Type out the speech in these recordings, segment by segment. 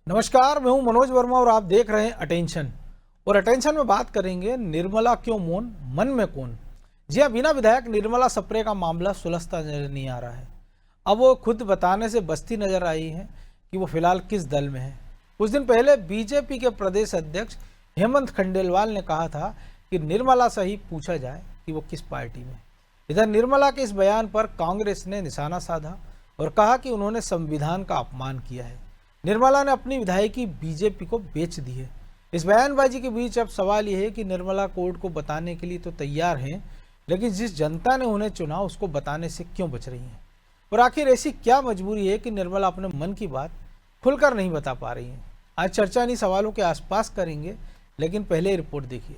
नमस्कार, मैं हूं मनोज वर्मा और आप देख रहे हैं अटेंशन। और अटेंशन में बात करेंगे निर्मला क्यों मौन, मन में कौन। जी हां, बिना विधायक निर्मला सप्रे का मामला सुलझता नजर नहीं आ रहा है। अब वो खुद बताने से बचती नजर आई है कि वो फिलहाल किस दल में है। कुछ दिन पहले बीजेपी के प्रदेश अध्यक्ष हेमंत खंडेलवाल ने कहा था कि निर्मला से ही पूछा जाए कि वो किस पार्टी में। इधर निर्मला के इस बयान पर कांग्रेस ने निशाना साधा और कहा कि उन्होंने संविधान का अपमान किया है। निर्मला ने अपनी विधायकी बीजेपी को बेच दी है। इस बयानबाजी के बीच अब सवाल यह है कि निर्मला कोर्ट को बताने के लिए तो तैयार हैं, लेकिन जिस जनता ने उन्हें चुना उसको बताने से क्यों बच रही हैं। और आखिर ऐसी क्या मजबूरी है कि निर्मला अपने मन की बात खुलकर नहीं बता पा रही हैं। आज चर्चा इन्हीं सवालों के आसपास करेंगे, लेकिन पहले रिपोर्ट देखिए।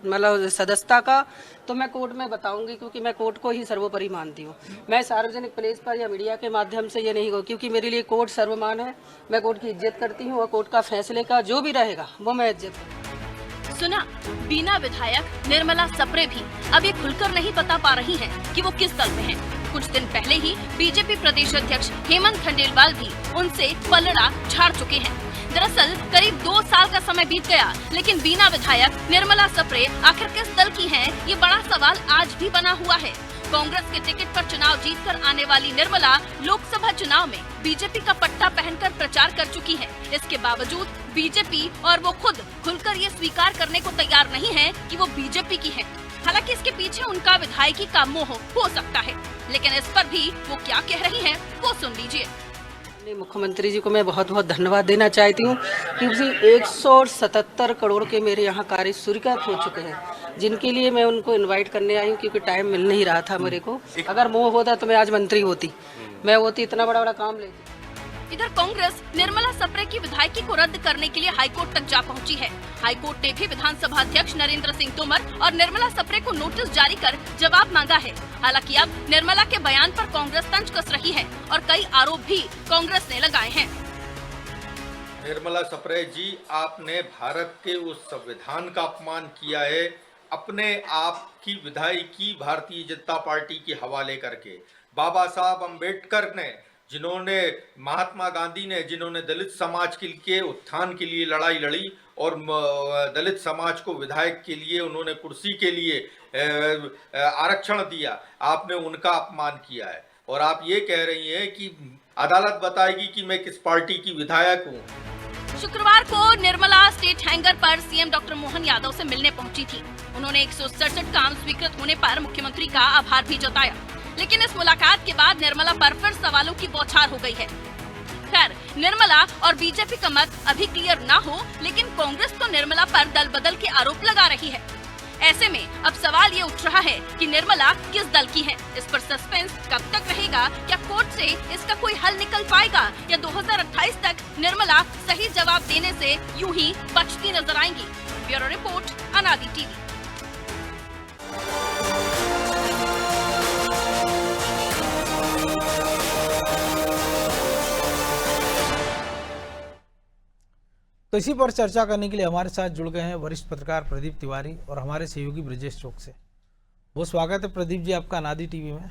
मतलब सदस्यता का तो मैं कोर्ट में बताऊंगी, क्योंकि मैं कोर्ट को ही सर्वोपरि मानती हूँ। मैं सार्वजनिक प्लेस पर या मीडिया के माध्यम से ये नहीं कहूँ, क्योंकि मेरे लिए कोर्ट सर्वमान है। मैं कोर्ट की इज्जत करती हूँ और कोर्ट का फैसले का जो भी रहेगा वो मैं इज्जत करूँगी। सुना, बिना विधायक निर्मला सप्रे भी अब ये खुलकर नहीं बता पा रही हैं कि वो किस दल में हैं। कुछ दिन पहले ही बीजेपी प्रदेश अध्यक्ष हेमंत खंडेलवाल भी उनसे पलड़ा झाड़ चुके हैं। दरअसल करीब 2 साल का समय बीत गया, लेकिन बिना विधायक निर्मला सप्रे आखिर किस दल की हैं, ये बड़ा सवाल आज भी बना हुआ है। कांग्रेस के टिकट पर चुनाव जीतकर आने वाली निर्मला लोकसभा चुनाव में बीजेपी का पट्टा पहनकर प्रचार कर चुकी है। इसके बावजूद बीजेपी और वो खुद खुलकर ये स्वीकार करने को तैयार नहीं है कि वो बीजेपी की है। हालांकि इसके पीछे उनका विधायकी का मोह हो सकता है, लेकिन इस पर भी वो क्या कह रही हैं, वो सुन लीजिए। मुख्यमंत्री जी को मैं बहुत बहुत धन्यवाद देना चाहती हूँ, क्योंकि 177 करोड़ के मेरे यहाँ कार्य स्वीकृत हो चुके हैं, जिनके लिए मैं उनको इनवाइट करने आई हूँ, क्योंकि टाइम मिल नहीं रहा था मेरे को। अगर मोह होता तो मैं आज मंत्री होती, मैं होती इतना बड़ा काम लेती। इधर कांग्रेस निर्मला सप्रे की विधायकी को रद्द करने के लिए हाईकोर्ट तक जा पहुंची है। हाईकोर्ट ने भी विधानसभा अध्यक्ष नरेंद्र सिंह तोमर और निर्मला सप्रे को नोटिस जारी कर जवाब मांगा है। हालांकि अब निर्मला के बयान पर कांग्रेस तंज कस रही है और कई आरोप भी कांग्रेस ने लगाए हैं। निर्मला सप्रे जी, आपने भारत के उस संविधान का अपमान किया है, अपने आप की विधायकी भारतीय जनता पार्टी के हवाले करके। बाबा साहब अम्बेडकर ने, जिन्होंने महात्मा गांधी ने, जिन्होंने दलित समाज के उत्थान के लिए लड़ाई लड़ी और दलित समाज को विधायक के लिए, उन्होंने कुर्सी के लिए आरक्षण दिया, आपने उनका अपमान किया है। और आप ये कह रही हैं कि अदालत बताएगी कि मैं किस पार्टी की विधायक हूँ। शुक्रवार को निर्मला स्टेट हैंगर पर सीएम डॉक्टर मोहन यादव से मिलने पहुंची थी। उन्होंने 167 काम स्वीकृत होने पर मुख्यमंत्री का आभार भी जताया, लेकिन इस मुलाकात के बाद निर्मला पर फिर सवालों की बौछार हो गई है। खैर, निर्मला और बीजेपी का मत अभी क्लियर ना हो, लेकिन कांग्रेस तो निर्मला पर दल बदल के आरोप लगा रही है। ऐसे में अब सवाल ये उठ रहा है कि निर्मला किस दल की है। इस पर सस्पेंस कब तक रहेगा? क्या कोर्ट से इसका कोई हल निकल पाएगा, या 2028 तक निर्मला सही जवाब देने से यूं ही बचती नजर आएंगी? ब्यूरो रिपोर्ट, अनादि टीवी। तो इसी पर चर्चा करने के लिए हमारे साथ जुड़ गए हैं वरिष्ठ पत्रकार प्रदीप तिवारी और हमारे सहयोगी ब्रजेश चौक से। बहुत स्वागत है प्रदीप जी आपका अनादि टीवी में।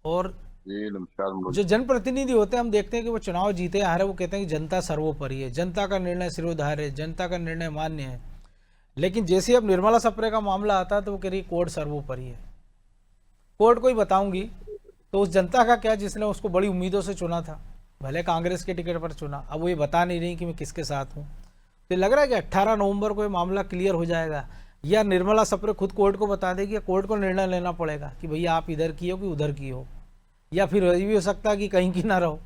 और जी नमस्कार। जो जनप्रतिनिधि होते हैं, हम देखते हैं कि वो चुनाव जीते हारे, वो कहते हैं कि जनता सर्वोपरि है, जनता का निर्णय सिरोधार्य है, जनता का निर्णय मान्य है। लेकिन जैसे अब निर्मला सप्रे का मामला आता है तो वो कह रही है कोर्ट सर्वोपरि है, कोर्ट को ही बताऊंगी। तो उस जनता का क्या जिसने उसको बड़ी उम्मीदों से चुना था, भले कांग्रेस के टिकट पर चुना, अब वो ये बता नहीं रही कि मैं किसके साथ हूँ। तो लग रहा है कि 18 नवंबर को ये मामला क्लियर हो जाएगा, या निर्मला सप्रे खुद कोर्ट को बता देगी, या कोर्ट को निर्णय लेना पड़ेगा कि भैया आप इधर की हो कि उधर की हो, या फिर ये भी हो सकता है कि कहीं की ना रहो।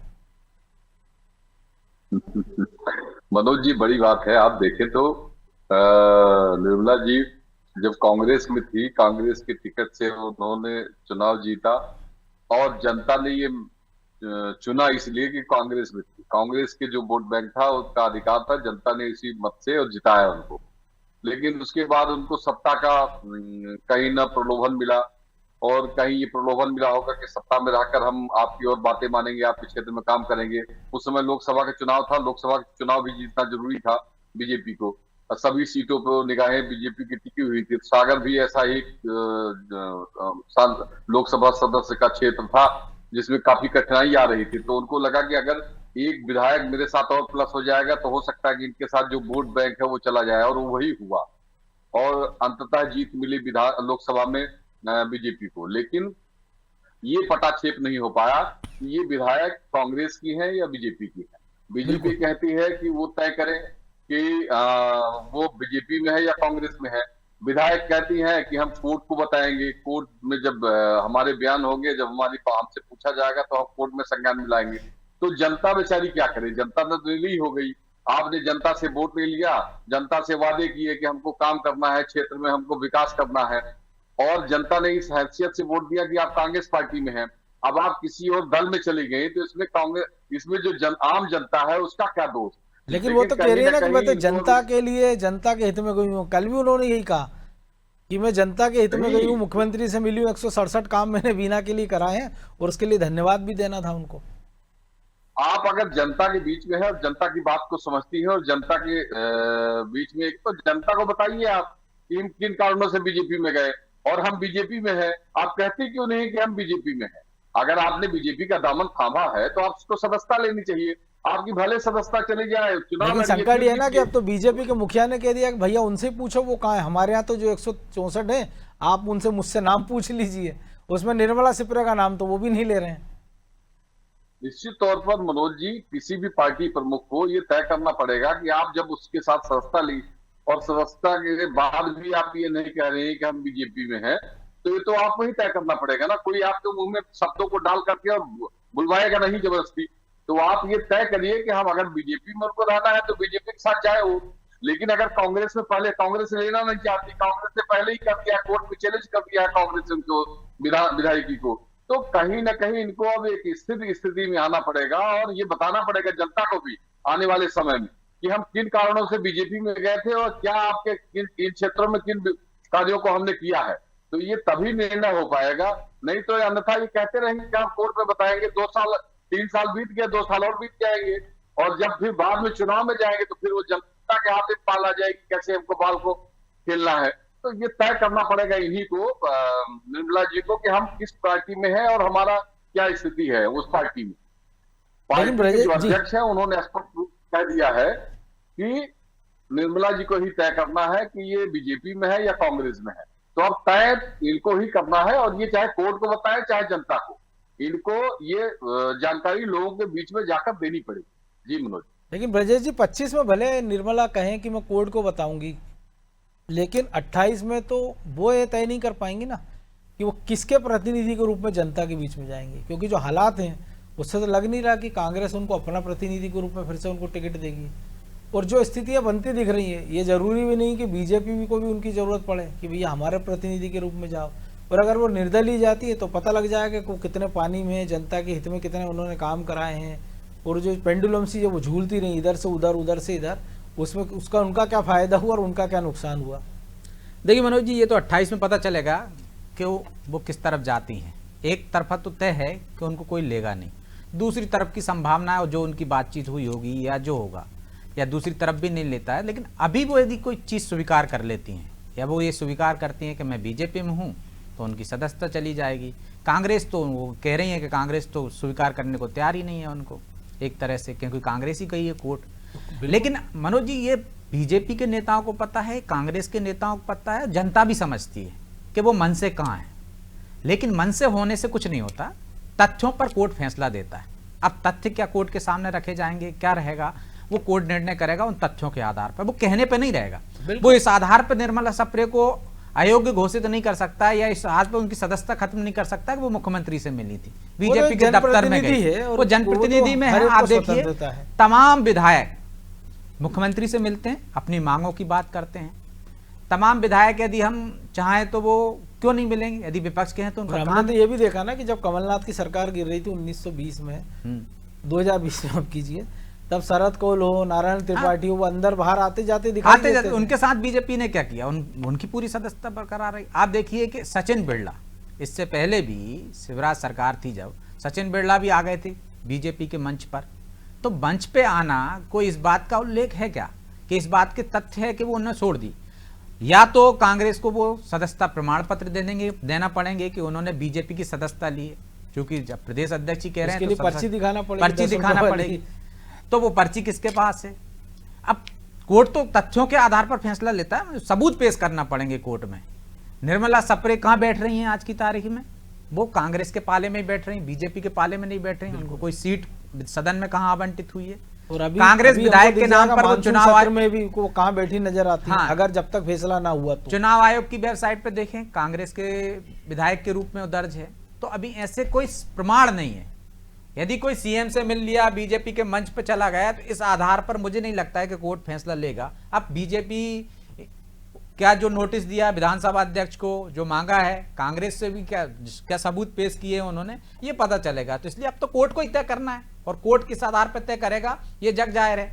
मनोज जी, बड़ी बात है। आप देखें तो निर्मला जी जब कांग्रेस में थी, कांग्रेस के टिकट से उन्होंने चुनाव जीता और जनता ने ये चुना इसलिए कि कांग्रेस में थी। कांग्रेस के जो वोट बैंक था उसका अधिकार था, जनता ने इसी मत से और जिताया उनको। लेकिन उसके बाद उनको सत्ता का कहीं ना प्रलोभन मिला, और कहीं ये प्रलोभन मिला होगा कि सत्ता में रहकर हम आपकी और बातें मानेंगे, आपके क्षेत्र में काम करेंगे। उस समय लोकसभा का चुनाव था, लोकसभा का चुनाव भी जीतना जरूरी था बीजेपी को। सभी सीटों पर निगाहें बीजेपी की टिकी हुई थी। सागर भी ऐसा ही लोकसभा सदस्य का क्षेत्र था जिसमें काफी कठिनाई आ रही थी, तो उनको लगा कि अगर एक विधायक मेरे साथ और प्लस हो जाएगा तो हो सकता है कि इनके साथ जो वोट बैंक है वो चला जाए, और वही हुआ और अंततः जीत मिली विधान लोकसभा में बीजेपी को। लेकिन ये पटाक्षेप नहीं हो पाया कि ये विधायक कांग्रेस की है या बीजेपी की है। बीजेपी कहती है कि वो तय करें कि वो बीजेपी में है या कांग्रेस में है। विधायक कहती हैं कि हम कोर्ट को बताएंगे, कोर्ट में जब हमारे बयान होंगे, जब हमसे पूछा जाएगा तो हम कोर्ट में संज्ञान मिलाएंगे। तो जनता बेचारी क्या करे, जनता तो दिल्ली हो गई। आपने जनता से वोट ले लिया, जनता से वादे किए कि हमको काम करना है, क्षेत्र में हमको विकास करना है, और जनता ने इस हैसियत से वोट दिया कि आप कांग्रेस पार्टी में हैं। अब आप किसी और दल में चले गए तो इसमें कांग्रेस, इसमें जो आम जनता है उसका क्या दोष। लेकिन वो तो कह रही है ना कि मैं तो जनता के लिए, जनता के हित में गई हूँ। कल भी उन्होंने यही कहा कि मैं जनता के हित में गई हूँ, मुख्यमंत्री से मिली हूँ, 167 काम मैंने बीना के लिए कराए हैं और उसके लिए धन्यवाद भी देना था उनको। आप अगर जनता के बीच में है और जनता की बात को समझती है और जनता के बीच में, एक तो जनता को बताइए आप किन किन कारणों से बीजेपी में गए, और हम बीजेपी में हैं। आप कहते क्यों नहीं कि हम बीजेपी में हैं? अगर आपने बीजेपी का दामन थामा है तो आपको सदस्यता लेनी चाहिए। आपकी भले सदस्यता चली जाए, चुनाव लेकिन संकट ये है ना कि अब तो बीजेपी के मुखिया ने कह दिया कि भैया उनसे ही पूछो वो कहाँ है। हमारे यहाँ तो जो 164 है, आप उनसे मुझसे नाम पूछ लीजिए। उसमें निर्मला सिपरे का नाम तो वो भी नहीं ले रहे हैं। निश्चित तौर पर मनोज जी, किसी भी पार्टी प्रमुख को ये तय करना पड़ेगा कि आप जब उसके साथ सदस्यता ली और सदस्यता के बाद भी आप ये नहीं कह रहे हैं कि हम बीजेपी में हैं, तो ये तो आपको ही तय करना पड़ेगा ना। कोई आपके मुंह में शब्दों को डाल करके और बुलवाएगा नहीं जबरदस्ती। तो आप ये तय करिए कि हम अगर बीजेपी में उनको रहना है तो बीजेपी के साथ जाए वो। लेकिन अगर कांग्रेस में, पहले कांग्रेस लेना नहीं चाहती, कांग्रेस ने पहले ही कर दिया, कोर्ट में चैलेंज कर दिया है कांग्रेस उनको, विधायकी को, तो कहीं ना कहीं इनको अब एक स्थिति में आना पड़ेगा और ये बताना पड़ेगा जनता को भी आने वाले समय में कि हम किन कारणों से बीजेपी में गए थे और क्या आपके इन क्षेत्रों में किन कार्यों को हमने किया है। तो ये तभी निर्णय हो पाएगा, नहीं तो अन्यथा ये कहते रहेंगे कि हम कोर्ट में बताएंगे। 2 साल 3 साल बीत गए, 2 साल और बीत जाएंगे, और जब फिर बाद में चुनाव में जाएंगे तो फिर वो जनता के हाथ में पाला जाएगी कैसे हमको बाल को खेलना है। तो ये तय करना पड़ेगा इन्हीं को, निर्मला जी को, कि हम किस पार्टी में हैं और हमारा क्या स्थिति है उस पार्टी में। पार्टी के जो अध्यक्ष है उन्होंने स्पष्ट रूप कह दिया है कि निर्मला जी को ही तय करना है कि ये बीजेपी में है या कांग्रेस में है। तो अब तय इनको ही करना है, और ये चाहे कोर्ट को बताए चाहे जनता को, इनको ये जानकारी लोगों के बीच में जाकर देनी पड़ेगी। जी मनोज। लेकिन ब्रजेश जी, 25 में भले निर्मला कहें कि मैं कोर्ट को बताऊंगी, लेकिन 28 में तो वो ये तय नहीं कर पाएंगी ना कि वो किसके प्रतिनिधि के रूप में जनता के बीच में जाएंगे, क्योंकि जो हालात हैं उससे तो लग नहीं रहा कि कांग्रेस उनको अपना प्रतिनिधि के रूप में फिर से उनको टिकट देगी। और जो स्थितियां बनती दिख रही हैं, ये जरूरी भी नहीं कि बीजेपी को भी उनकी जरूरत पड़े कि भैया हमारे प्रतिनिधि के रूप में जाओ। और अगर वो निर्दलीय जाती है तो पता लग जाएगा कि वो कितने पानी में, जनता के हित में कितने उन्होंने काम कराए हैं, और जो पेंडुलम सी जब वो झूलती रही इधर से उधर उधर से इधर, उसमें उसका उनका क्या फायदा हुआ और उनका क्या नुकसान हुआ। देखिए मनोज जी, ये तो 28 में पता चलेगा कि वो किस तरफ जाती हैं। एक तरफा तो तय है कि उनको कोई लेगा नहीं, दूसरी तरफ की संभावना है, जो उनकी बातचीत हुई होगी या जो होगा, या दूसरी तरफ भी नहीं लेता है। लेकिन अभी वो यदि कोई चीज़ स्वीकार कर लेती हैं या वो ये स्वीकार करती हैं कि मैं बीजेपी में हूँ, तो उनकी सदस्यता चली जाएगी। कांग्रेस तो वो कह रही है कि कांग्रेस तो स्वीकार करने को तैयार ही नहीं है उनको, एक तरह से, क्योंकि कांग्रेस ही कही है कोर्ट। लेकिन मनोज जी, ये बीजेपी के नेताओं को पता है, कांग्रेस के नेताओं को पता है, जनता भी समझती है कि वो मन से कहाँ है। लेकिन मन से होने से कुछ नहीं होता, तथ्यों पर कोर्ट फैसला देता है। अब तथ्य क्या कोर्ट के सामने रखे जाएंगे, क्या रहेगा, वो कोर्ट निर्णय करेगा उन तथ्यों के आधार पर, वो कहने पे नहीं रहेगा। वो इस आधार पर निर्मला सप्रे को अयोग्य घोषित नहीं कर सकता या इस आधार पर उनकी सदस्यता खत्म नहीं कर सकता कि वो मुख्यमंत्री से मिली थी, बीजेपी के दफ्तर में गई, वो जनप्रतिनिधि में है। आप देखिए, तमाम विधायक मुख्यमंत्री से मिलते हैं, अपनी मांगों की बात करते हैं। तमाम विधायक यदि हम चाहें तो वो क्यों नहीं मिलेंगे, यदि विपक्ष के हैं तो उनका। हमने तो ये भी देखा ना कि जब कमलनाथ की सरकार गिर रही थी 1920 में, 2020 में आप कीजिए, तब शरद कौल हो, नारायण त्रिपाठी हो, वो अंदर बाहर आते जाते दिखाई देते थे। उनके साथ बीजेपी ने क्या किया, उनकी पूरी सदस्यता बरकरार रही। आप देखिए कि सचिन बिरला, इससे पहले भी शिवराज सरकार थी जब, सचिन बिरला भी आ गए थे बीजेपी के मंच पर। तो मंच पे आना कोई इस बात का उल्लेख है क्या कि इस बात के तथ्य है कि वो उन्होंने छोड़ दी। या तो कांग्रेस को वो सदस्यता प्रमाण पत्र देना पड़ेंगे कि उन्होंने बीजेपी की सदस्यता ली है, क्योंकि जब प्रदेश अध्यक्ष ही कह रहे हैं तो पर्ची दिखाना पड़ेगी, पर्ची दिखाना पड़ेगी। तो वो पर्ची किसके पास है? अब कोर्ट तो तथ्यों के आधार पर फैसला लेता है, सबूत पेश करना पड़ेंगे कोर्ट में। निर्मला सप्रे कहाँ बैठ रही हैं आज की तारीख में? वो कांग्रेस के पाले में ही बैठ रही हैं, बीजेपी के पाले में नहीं बैठ रही हैं। उनको कोई सीट सदन में कहाँ आवंटित हुई है? और अभी कांग्रेस विधायक के नाम पर वो चुनाव आयोग में भी वो कहाँ बैठी नजर आती है? हाँ, अगर जब तक फैसला ना हुआ तो चुनाव आयोग की वेबसाइट पे देखें, कांग्रेस के विधायक के रूप में वो दर्ज है। तो अभी ऐसे कोई प्रमाण नहीं है। यदि कोई सीएम से मिल लिया, बीजेपी के मंच पर चला गया, तो इस आधार पर मुझे नहीं लगता है कि कोर्ट फैसला लेगा। अब बीजेपी क्या जो नोटिस दिया विधानसभा अध्यक्ष को, जो मांगा है, कांग्रेस से भी क्या सबूत पेश किए उन्होंने, ये पता चलेगा। तो इसलिए अब तो कोर्ट को ही तय करना है, और कोर्ट किस आधार पर तय करेगा ये जग जाहिर है।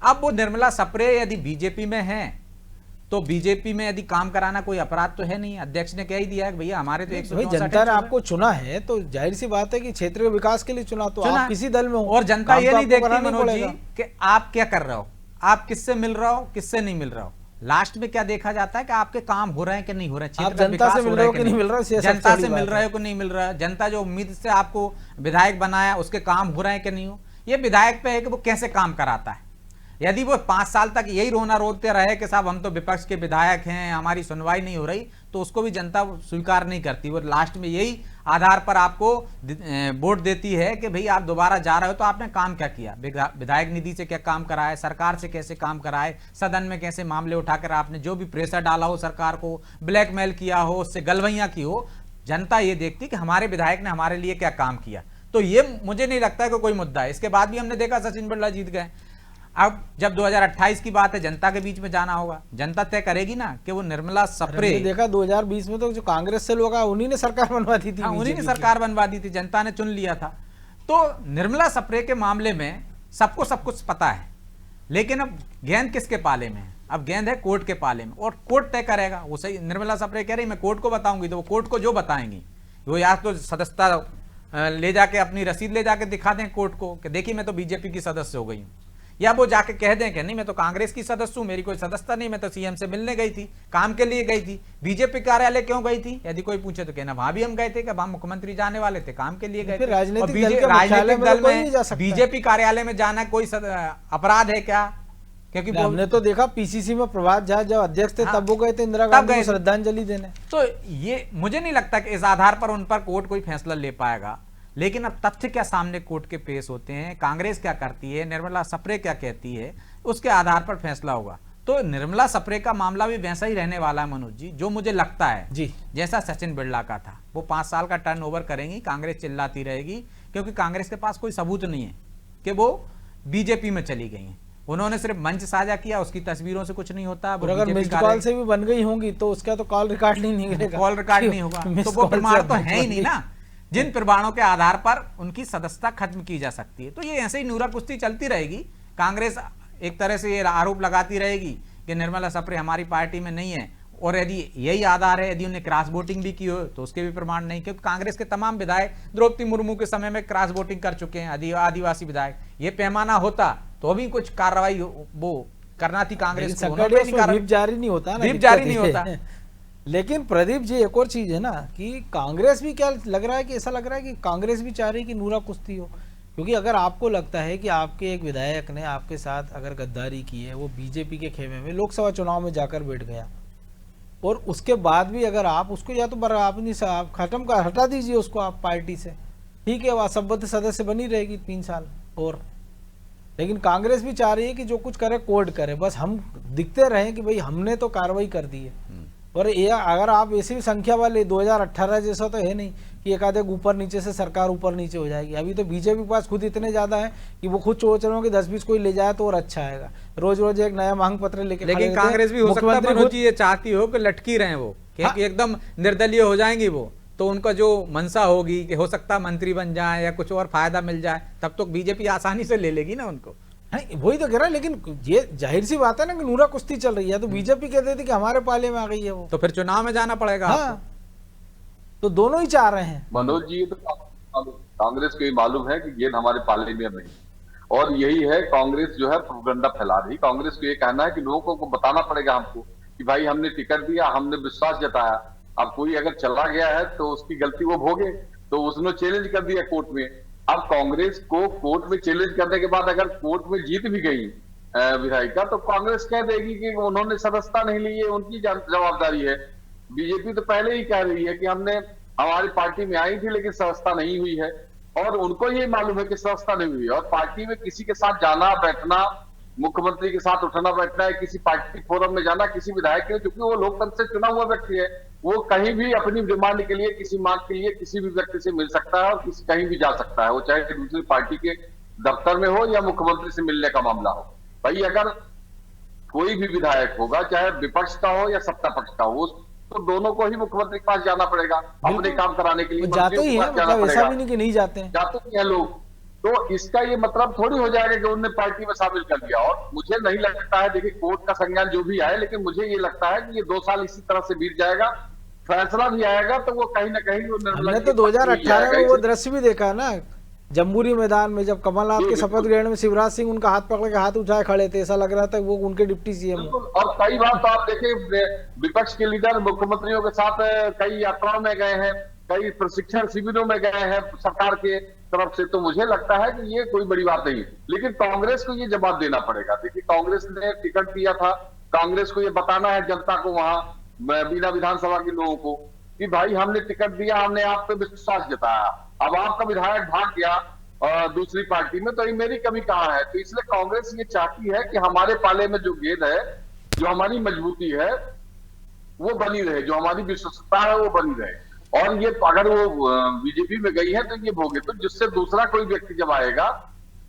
अब वो निर्मला सप्रे यदि बीजेपी में है, तो बीजेपी में यदि काम कराना कोई अपराध तो है नहीं। अध्यक्ष ने कह ही दिया है कि भैया हमारे तो 164 जनता ने आपको चुना है, तो जाहिर सी बात है कि क्षेत्र के विकास के लिए चुना, तो आप किसी दल में हो। और जनता ये नहीं देखती मनोज जी कि आप क्या कर रहे हो, आप किससे मिल रहे हो, किससे नहीं मिल रहे हो। लास्ट में क्या देखा जाता है कि आपके काम हो रहे हैं कि नहीं हो रहे हैं, आप जनता से मिल रहे हो कि नहीं मिल रहा है, जनता से मिल रहे हो कि नहीं मिल रहा है, जनता जो उम्मीद से आपको विधायक बनाया उसके काम हो रहे हैं कि नहीं हो। ये विधायक पे है कि वो कैसे काम कराता है। यदि वो 5 साल तक यही रोना रोते रहे कि साहब हम तो विपक्ष के विधायक हैं, हमारी सुनवाई नहीं हो रही, तो उसको भी जनता स्वीकार नहीं करती। वो लास्ट में यही आधार पर आपको वोट देती है कि भाई आप दोबारा जा रहे हो तो आपने काम क्या किया, विधायक निधि से क्या काम कराए, सरकार से कैसे काम कराए, सदन में कैसे मामले उठाकर आपने जो भी प्रेशर डाला हो, सरकार को ब्लैकमेल किया हो, उससे गलवैयां की हो। जनता ये देखती कि हमारे विधायक ने हमारे लिए क्या काम किया। तो ये मुझे नहीं लगता है कि कोई मुद्दा है। इसके बाद भी हमने देखा सचिन बिरला जीत गए। अब जब 2028 की बात है, जनता के बीच में जाना होगा, जनता तय करेगी ना कि वो निर्मला सप्रे। देखा 2020 में तो जो कांग्रेस से लोग उन्हीं ने सरकार बनवा दी थी। उन्हीं ने सरकार बनवा दी थी, जनता ने चुन लिया था। तो निर्मला सप्रे के मामले में सबको सब कुछ पता है, लेकिन अब गेंद किसके पाले में है? अब गेंद है कोर्ट के पाले में, और कोर्ट तय करेगा। वो सही, निर्मला सप्रे कह रही मैं कोर्ट को बताऊंगी, तो वो कोर्ट को जो बताएंगी, वो या तो सदस्यता ले जाके अपनी रसीद ले जाके दिखा दें कोर्ट को कि देखिए मैं तो बीजेपी की सदस्य हो गई हूं, या वो जाके कह दें कि नहीं मैं तो कांग्रेस की सदस्य हूं, मेरी कोई सदस्यता नहीं, मैं तो सीएम से मिलने गई थी, काम के लिए गई थी। बीजेपी कार्यालय क्यों गई थी? यदि कोई पूछे तो कहना वहां भी हम गए थे, कि वहां मुख्यमंत्री जाने वाले थे, काम के लिए गए थे। राजनीतिक दल में बीजेपी कार्यालय में जाना कोई अपराध है क्या? क्योंकि हमने तो देखा पीसीसी में प्रभात झा जब अध्यक्ष थे तब वो गए थे इंदिरा गांधी को श्रद्धांजलि देने। तो ये मुझे नहीं लगता कि इस आधार पर उन पर कोर्ट कोई फैसला ले पाएगा। लेकिन अब तथ्य क्या सामने कोर्ट के पेश होते हैं, कांग्रेस क्या करती है, निर्मला सप्रे क्या कहती है, उसके आधार पर फैसला होगा। तो निर्मला सप्रे का मामला भी वैसा ही रहने वाला है मनोज जी, जो मुझे लगता है जी, जैसा सचिन बिरला का था। वो 5 साल का टर्नओवर करेंगी, कांग्रेस चिल्लाती रहेगी, क्योंकि कांग्रेस के पास कोई सबूत नहीं है कि वो बीजेपी में चली गई है। उन्होंने सिर्फ मंच साझा किया, उसकी तस्वीरों से कुछ नहीं होता। अगर मिस्ड कॉल से भी बन गई होंगी तो उसका तो कॉल रिकॉर्ड नहीं निकलेगा, कॉल रिकॉर्ड नहीं होगा, तो वो प्रमाण तो है ही नहीं ना, जिन प्रमाणों के आधार पर उनकी सदस्यता खत्म की जा सकती है। तो ये ऐसे ही नूरा कुश्ती चलती रहेगी। कांग्रेस एक तरह से ये आरोप लगाती रहेगी कि निर्मला सप्रे हमारी पार्टी में नहीं है, और यदि यही आधार है, यदि उन्हें क्रॉस वोटिंग भी की हो तो उसके भी प्रमाण नहीं, क्योंकि कांग्रेस के तमाम विधायक द्रौपदी मुर्मू के समय में क्रॉस वोटिंग कर चुके हैं, आदिवासी विधायक। ये पैमाना होता तो भी कुछ कार्रवाई वो करना थी कांग्रेस को, व्हिप जारी नहीं होता, व्हिप जारी नहीं होता। लेकिन प्रदीप जी एक और चीज है ना कि कांग्रेस भी क्या लग रहा है कि ऐसा लग रहा है कि कांग्रेस भी चाह रही है कि नूरा कुश्ती हो। क्योंकि अगर आपको लगता है कि आपके एक विधायक ने आपके साथ अगर गद्दारी की है, वो बीजेपी के खेमे में लोकसभा चुनाव में जाकर बैठ गया, और उसके बाद भी अगर आप उसको या तो आप खत्म कर हटा दीजिए उसको आप पार्टी से, ठीक है, वो असंबद्ध सदस्य बनी रहेगी 3 साल और। लेकिन कांग्रेस भी चाह रही है कि जो कुछ करे कोर्ट करे, बस हम दिखते रहे कि भाई हमने तो कार्रवाई कर दी है। और ये अगर आप ऐसी भी संख्या वाले 2018 जैसा तो है नहीं कि एक आधे ऊपर नीचे से सरकार ऊपर नीचे हो जाएगी। अभी तो बीजेपी के पास खुद इतने ज्यादा है कि वो खुद सोच रहे हो कि 10-20 कोई ले जाए तो और अच्छा आएगा, रोज रोज एक नया मांग पत्र लेके। लेकिन कांग्रेस भी हो सकता है मनोज जी ये चाहती हो कि लटकी रहे वो, कि एकदम निर्दलीय हो जाएंगी वो, तो उनका जो मंशा होगी कि हो सकता मंत्री बन जाए या कुछ और फायदा मिल जाए, तब तो बीजेपी आसानी से ले लेगी ना उनको। वही तो कह रहा है। लेकिन ये जाहिर सी बात है ना कि नूरा कुश्ती चल रही है, तो बीजेपी कहते थे कि हमारे पाले में आ गई है वो, तो फिर चुनाव में जाना पड़ेगा। हाँ, तो दोनों ही चाह रहे हैं। मनोज जी, तो कांग्रेस को ये मालूम है कि गेंद हमारे पाले में नहीं। और यही है, कांग्रेस जो है प्रोपेगेंडा फैला रही। कांग्रेस को ये कहना है कि लोगों को बताना पड़ेगा हमको कि भाई हमने टिकट दिया, हमने विश्वास जताया। अब कोई अगर चला गया है तो उसकी गलती वो भोगे। तो उसने चैलेंज कर दिया कोर्ट में। अब कांग्रेस को कोर्ट में चैलेंज करने के बाद अगर कोर्ट में जीत भी गई विधायिका, तो कांग्रेस कह देगी कि उन्होंने सदस्यता नहीं ली है, उनकी जवाबदारी है। बीजेपी तो पहले ही कह रही है कि हमने हमारी पार्टी में आई थी लेकिन सदस्यता नहीं हुई है, और उनको ये मालूम है कि सदस्यता नहीं हुई है। और पार्टी में किसी के साथ जाना बैठना, मुख्यमंत्री के साथ उठना बैठना है, किसी पार्टी फोरम में जाना किसी विधायक के लिए, क्योंकि वो लोकतंत्र से चुना हुआ व्यक्ति है, वो कहीं भी अपनी डिमांड के लिए, किसी मांग के लिए किसी भी व्यक्ति से मिल सकता है और कहीं भी जा सकता है, वो चाहे दूसरी पार्टी के दफ्तर में हो या मुख्यमंत्री से मिलने का मामला हो। भाई अगर कोई भी विधायक होगा, चाहे विपक्ष का हो या सत्ता पक्ष का हो, तो दोनों को ही मुख्यमंत्री के पास जाना पड़ेगा अपने काम कराने के लिए। जाते ही हैं, मतलब ऐसा भी नहीं कि नहीं जाते हैं, जाते ही हैं लोग। तो इसका ये मतलब थोड़ी हो जाएगा कि उन्होंने पार्टी में शामिल कर लिया। और मुझे नहीं लगता है, देखिए कोर्ट का संज्ञान जो भी आए, लेकिन मुझे ये लगता है कि ये 2 साल इसी तरह से बीत जाएगा, फैसला भी आएगा तो वो कहीं ना कहीं हमने तो 2018 में वो दृश्य भी देखा ना, जम्बूरी मैदान में, जब कमलनाथ के शपथ ग्रहण में शिवराज सिंह उनका हाथ पकड़ के हाथ उठाए खड़े थे, ऐसा लग रहा था वो उनके डिप्टी सीएम। और कई बार तो आप देखें विपक्ष के लीडर मुख्यमंत्रियों के साथ कई यात्राओं में गए हैं, कई प्रशिक्षण शिविरों में गए हैं सरकार के तरफ से। तो मुझे लगता है कि ये कोई बड़ी बात नहीं, लेकिन कांग्रेस को ये जवाब देना पड़ेगा। देखिए कांग्रेस ने टिकट दिया था, कांग्रेस को ये बताना है जनता को, वहां बीना विधानसभा के लोगों को, कि भाई हमने टिकट दिया, हमने आप पे विश्वास जताया, अब आपका विधायक भाग गया दूसरी पार्टी में, तो ये मेरी कमी कहाँ है। तो इसलिए कांग्रेस ये चाहती है कि हमारे पाले में जो गेंद है, जो हमारी मजबूती है वो बनी रहे, जो हमारी विश्वसनीयता है वो बनी रहे। और ये अगर वो बीजेपी में गई है तो ये भोगे, तो जिससे दूसरा कोई व्यक्ति जब आएगा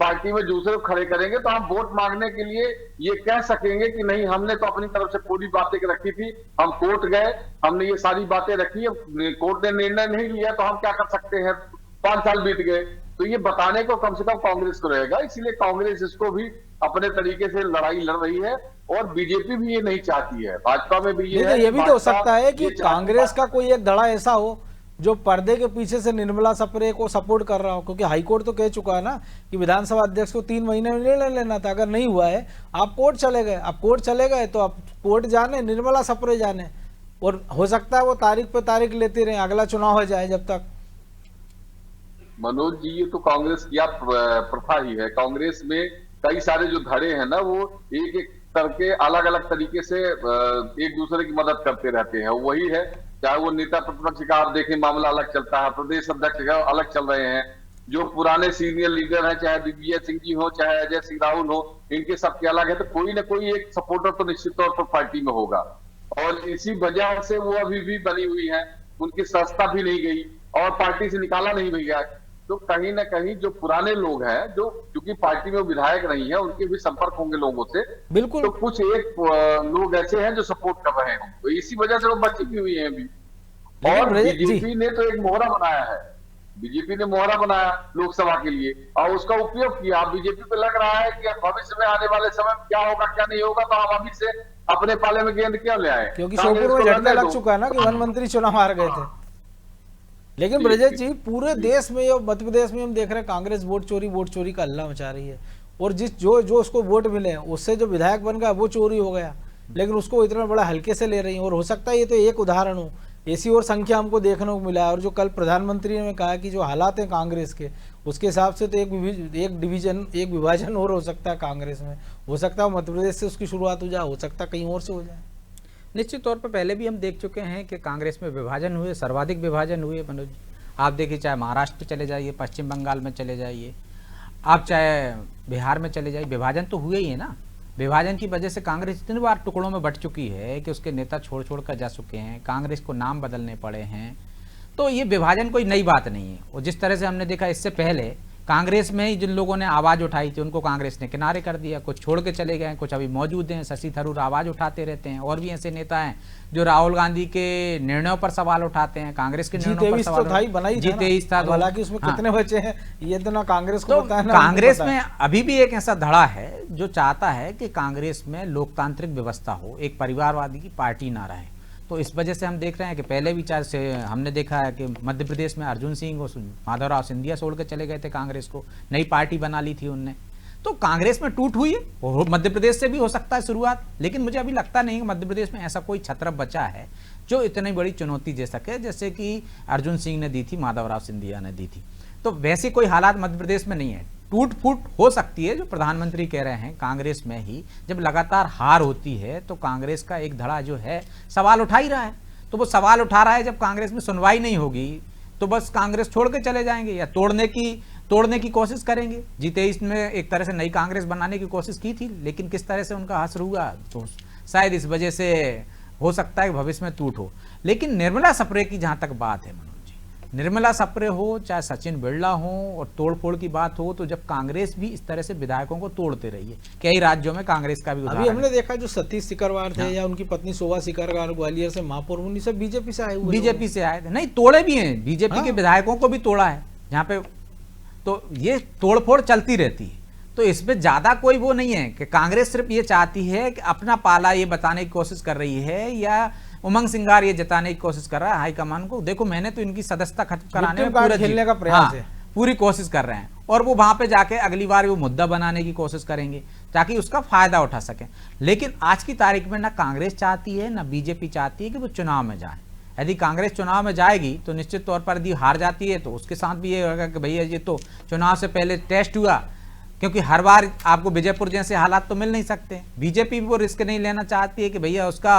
पार्टी में दूसरे को खड़े करेंगे, तो हम वोट मांगने के लिए ये कह सकेंगे कि नहीं हमने तो अपनी तरफ से पूरी बातें रखी थी, हम कोर्ट गए, हमने ये सारी बातें रखी, कोर्ट ने निर्णय नहीं लिया तो हम क्या कर सकते हैं, 5 साल बीत गए। तो ये बताने को कम से कम कांग्रेस को रहेगा, इसीलिए कांग्रेस इसको भी अपने तरीके से लड़ाई लड़ रही है। और बीजेपी भी ये नहीं चाहती है, भाजपा में भी ये भी तो हो सकता है कि कांग्रेस का कोई एक धड़ा ऐसा हो जो पर्दे के पीछे से निर्मला सप्रे को सपोर्ट कर रहा हो, क्योंकि हाईकोर्ट तो कह चुका है ना कि विधानसभा अध्यक्ष को 3 महीने में निर्णय लेना था, अगर नहीं हुआ है आप कोर्ट चले गए, अब कोर्ट चले गए तो अब कोर्ट जाने, निर्मला सप्रे जाने, और हो सकता है वो तारीख पे तारीख लेते रहे, अगला चुनाव हो जाए जब तक। मनोज जी ये तो कांग्रेस की प्रथा ही है। कांग्रेस में कई सारे जो धड़े हैं ना, वो एक एक करके अलग अलग तरीके से एक दूसरे की मदद करते रहते हैं। वही है, चाहे वो नेता प्रतिपक्ष का आप देखें मामला अलग चलता है, प्रदेश अध्यक्ष का अलग चल रहे हैं, जो पुराने सीनियर लीडर हैं चाहे दिग्विजय सिंह जी हो चाहे अजय सिंह राहुल हो, इनके सबके अलग है। तो कोई ना कोई एक सपोर्टर तो निश्चित तौर पर पार्टी में होगा, और इसी वजह से वो अभी भी बनी हुई है, उनकी सस्ता भी नहीं गई और पार्टी से निकाला नहीं भी गया। तो कहीं ना कहीं जो पुराने लोग हैं, जो क्योंकि पार्टी में विधायक नहीं है, उनके भी संपर्क होंगे लोगों से, बिल्कुल। तो कुछ एक लोग ऐसे हैं जो सपोर्ट कर रहे हैं, तो इसी वजह से वो बची भी हुई है अभी। और बीजेपी ने तो एक मोहरा बनाया है, बीजेपी ने मोहरा बनाया लोकसभा के लिए और उसका उपयोग किया। अब बीजेपी को लग रहा है कि भविष्य में आने वाले समय में क्या होगा क्या नहीं होगा, तो हम अभी से अपने पाले में गेंद क्यों ले आए, क्योंकि श्योपुर में झटका लग चुका है ना कि वन मंत्री चुनाव हार गए थे। लेकिन ब्रजेश जी पूरे देश में और मध्य प्रदेश में हम देख रहे हैं कांग्रेस वोट चोरी का हल्ला मचा रही है, और जो उसको वोट मिले उससे जो विधायक बन गया वो चोरी हो गया, लेकिन उसको इतना बड़ा हल्के से ले रही है। और हो सकता है ये तो एक उदाहरण हो, ऐसी और संख्या हमको देखने को मिला है। और जो कल प्रधानमंत्री ने कहा कि जो हालात हैं कांग्रेस के, उसके हिसाब से तो एक विभाजन और हो सकता है कांग्रेस में, हो सकता है मध्य प्रदेश से उसकी शुरुआत हो जाए, हो सकता है कहीं और से हो जाए। निश्चित तौर पर पहले भी हम देख चुके हैं कि कांग्रेस में विभाजन हुए, सर्वाधिक विभाजन हुए मनोज। आप देखिए चाहे महाराष्ट्र चले जाइए, पश्चिम बंगाल में चले जाइए, आप चाहे बिहार में चले जाइए, विभाजन तो हुए ही है ना। विभाजन की वजह से कांग्रेस इतनी बार टुकड़ों में बट चुकी है कि उसके नेता छोड़ कर जा चुके हैं, कांग्रेस को नाम बदलने पड़े हैं। तो ये विभाजन कोई नई बात नहीं है। और जिस तरह से हमने देखा इससे पहले कांग्रेस में ही जिन लोगों ने आवाज़ उठाई थी उनको कांग्रेस ने किनारे कर दिया, कुछ छोड़ के चले गए, कुछ अभी मौजूद हैं। शशि थरूर आवाज़ उठाते रहते हैं, और भी ऐसे नेता हैं जो राहुल गांधी के निर्णयों पर सवाल उठाते हैं, कांग्रेस के निर्णयों पर सवाल G23 था, हालांकि उसमें कितने बचे हैं ये तो ना कांग्रेस को पता है ना। कांग्रेस में अभी भी एक ऐसा धड़ा है जो चाहता है कि कांग्रेस में लोकतांत्रिक व्यवस्था हो, एक परिवारवादी की पार्टी ना रहे। तो इस वजह से हम देख रहे हैं कि पहले भी से हमने देखा है कि मध्य प्रदेश में अर्जुन सिंह और माधवराव सिंधिया छोड़ के चले गए थे कांग्रेस को, नई पार्टी बना ली थी उनने। तो कांग्रेस में टूट हुई है, और मध्य प्रदेश से भी हो सकता है शुरुआत, लेकिन मुझे अभी लगता नहीं कि मध्य प्रदेश में ऐसा कोई छत्र बचा है जो इतनी बड़ी चुनौती दे सके जैसे कि अर्जुन सिंह ने दी थी, माधवराव सिंधिया ने दी थी। तो वैसे कोई हालात मध्य प्रदेश में नहीं है। टूट फूट हो सकती है, जो प्रधानमंत्री कह रहे हैं, कांग्रेस में ही जब लगातार हार होती है तो कांग्रेस का एक धड़ा जो है सवाल उठा ही रहा है। तो वो सवाल उठा रहा है, जब कांग्रेस में सुनवाई नहीं होगी तो बस कांग्रेस छोड़ के चले जाएंगे या तोड़ने की कोशिश करेंगे। G23 में एक तरह से नई कांग्रेस बनाने की कोशिश की थी, लेकिन किस तरह से उनका असर हुआ तो शायद इस वजह से हो सकता है भविष्य में टूट हो। लेकिन निर्मला सप्रे की जहां तक बात है मनोज जी, निर्मला सप्रे हो चाहे सचिन बिरला हो और तोड़फोड़ की बात हो, तो जब कांग्रेस भी इस तरह से विधायकों को तोड़ते रही है, कई राज्यों में कांग्रेस का भी अभी उदाहरण हमने देखा जो सतीश सिकरवार थे या उनकी पत्नी शोभा सिकरवार ग्वालियर से महापौर, उन्हीं सब बीजेपी से आए हुए, बीजेपी से आए थे। नहीं, तोड़े भी हैं, बीजेपी के विधायकों को भी तोड़ा है जहाँ पे। तो ये तोड़फोड़ चलती रहती है, तो इसमें ज्यादा कोई वो नहीं है कि कांग्रेस सिर्फ ये चाहती है कि अपना पाला ये बताने की कोशिश कर रही है या उमंग सिंगार ये जताने की कोशिश कर रहा है हाईकमान को, देखो मैंने तो इनकी सदस्यता खत्म कराने में पूरा खेलने का प्रयास है, पूरी कोशिश कर रहे हैं, और वो वहां पे जाके अगली बार वो मुद्दा बनाने की कोशिश करेंगे ताकि उसका फायदा उठा सकें। लेकिन आज की तारीख में ना कांग्रेस चाहती है ना बीजेपी चाहती है कि वो चुनाव में जाए। यदि कांग्रेस चुनाव में जाएगी तो निश्चित तौर पर यदि हार जाती है तो उसके साथ भी ये होगा कि भैया ये तो चुनाव से पहले टेस्ट हुआ, क्योंकि हर बार आपको विजयपुर जैसे हालात तो मिल नहीं सकते। बीजेपी भी वो रिस्क नहीं लेना चाहती है कि भैया उसका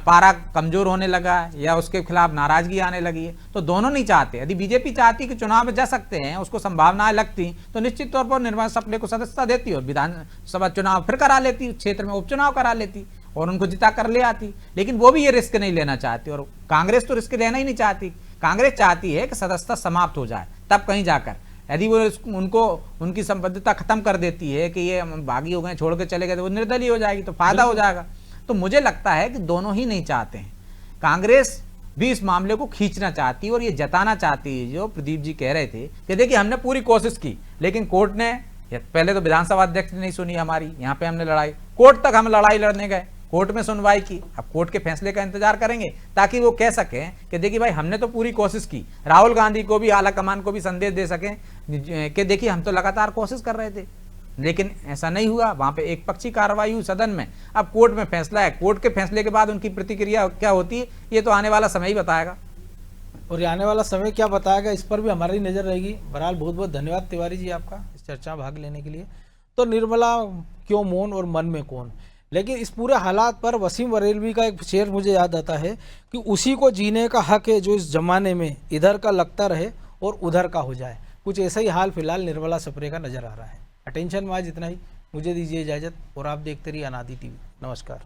पारा कमजोर होने लगा है या उसके खिलाफ नाराजगी आने लगी है, तो दोनों नहीं चाहते। यदि बीजेपी चाहती कि चुनाव में जा सकते हैं, उसको संभावनाएं लगती, तो निश्चित तौर पर निर्मला सप्रे को सदस्यता देती और विधानसभा चुनाव फिर करा लेती, क्षेत्र में उपचुनाव करा लेती और उनको जिता कर ले आती। लेकिन वो भी ये रिस्क नहीं लेना चाहती, और कांग्रेस तो रिस्क लेना ही नहीं चाहती। कांग्रेस चाहती है कि सदस्यता समाप्त हो जाए, तब कहीं जाकर यदि वो उनको उनकी संबद्धता खत्म कर देती है कि ये बागी हो गए, छोड़ के चले गए, तो वो निर्दलीय हो जाएगी, तो फायदा हो जाएगा। तो मुझे लगता है कि दोनों ही नहीं चाहते हैं। कांग्रेस भी इस मामले को खींचना चाहती है और ये जताना चाहती है, जो प्रदीप जी कह रहे थे कि देखिए हमने पूरी कोशिश की, लेकिन कोर्ट ने, पहले तो विधानसभा अध्यक्ष ने नहीं सुनी हमारी, यहाँ पे हमने लड़ाई, कोर्ट तक हम लड़ाई लड़ने गए, कोर्ट में सुनवाई की। अब कोर्ट के फैसले का इंतजार करेंगे ताकि वो कह सकें कि देखिए भाई हमने तो पूरी कोशिश की, राहुल गांधी को भी, आला कमान को भी संदेश दे सकें कि देखिए हम तो लगातार कोशिश कर रहे थे, लेकिन ऐसा नहीं हुआ। वहां पे एक पक्षी कार्रवाई हुई सदन में, अब कोर्ट में फैसला है, कोर्ट के फैसले के बाद उनकी प्रतिक्रिया क्या होती है ये तो आने वाला समय ही बताएगा। और ये आने वाला समय क्या बताएगा, इस पर भी हमारी नजर रहेगी। बहरहाल बहुत बहुत धन्यवाद तिवारी जी आपका इस चर्चा में भाग लेने के लिए। तो निर्मला क्यों मौन और मन में कौन, लेकिन इस पूरे हालात पर वसीम बरेलवी का एक शेर मुझे याद आता है कि उसी को जीने का हक है जो इस जमाने में इधर का लगता रहे और उधर का हो जाए। कुछ ऐसा ही हाल फिलहाल निर्मला सप्रे का नजर आ रहा है। अटेंशन में आज इतना ही, मुझे दीजिए इजाजत और आप देखते रहिए अनादि टीवी। नमस्कार।